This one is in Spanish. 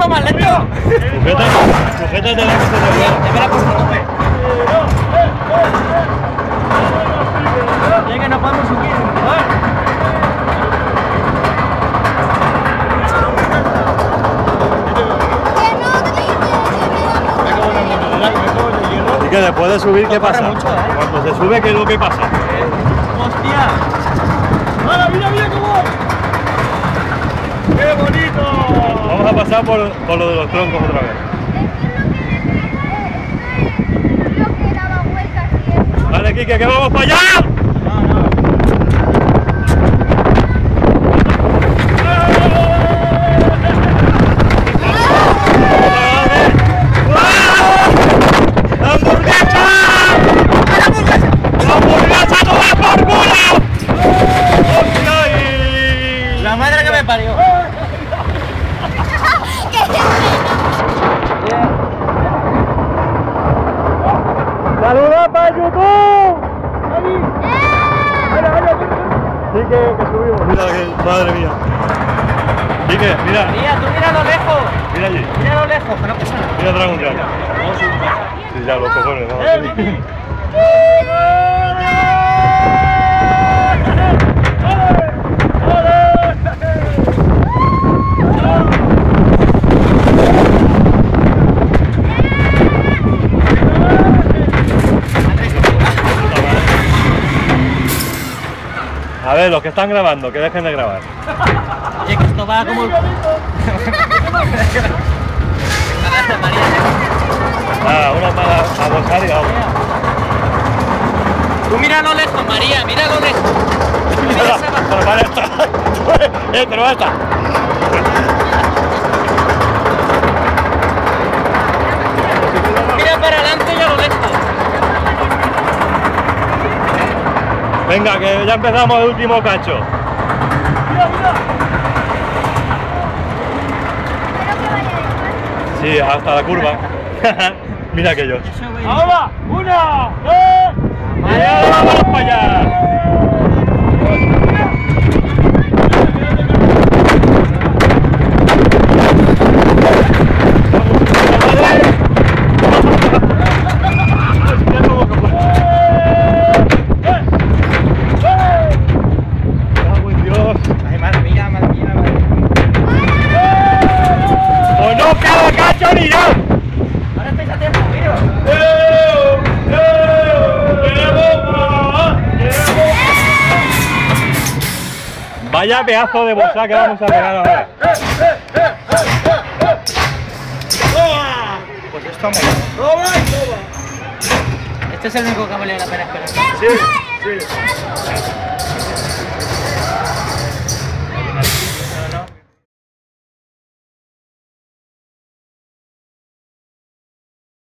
lento, más lento. Sujétate la que se te vea. Ya me la he puesto a tope. Ya que no podemos subir. Y que después de subir, ¿qué pasa? Mucho, Cuando se sube, ¿qué es lo que pasa? ¡Hostia! ¡Ah, mira, mira cómo! ¡Qué bonito! Vamos a pasar por lo de los troncos otra vez. Vale, Quique, que vamos para allá. La madre que me parió. ¡Saluda para YouTube! Quique, que subimos. Mira, que madre mía. Quique, mira. Mira, tú mira a lo lejos. Mira allí. Mira a lo lejos, que no pasa nada. Mira Dragon Khan. Sí, ya, los cojones, vamos a subir. A ver, los que están grabando, que dejen de grabar. Oye, que esto va como... Nada, una mala a botar y vamos. Tú mira a lo lejos, María, mira a lo lejos. Pero para esta. Pero esta. Mira para adelante y a lo lejos. Venga, que ya empezamos el último cacho. Sí, hasta la curva. Mira aquello. ¡Ahora! ¡Una! ¡Dos! ¡Vamos para allá! Vaya pedazo de bolsa que vamos a pegar ahora. Pues esto me... Este es el único que vale la pena esperar. Sí, sí.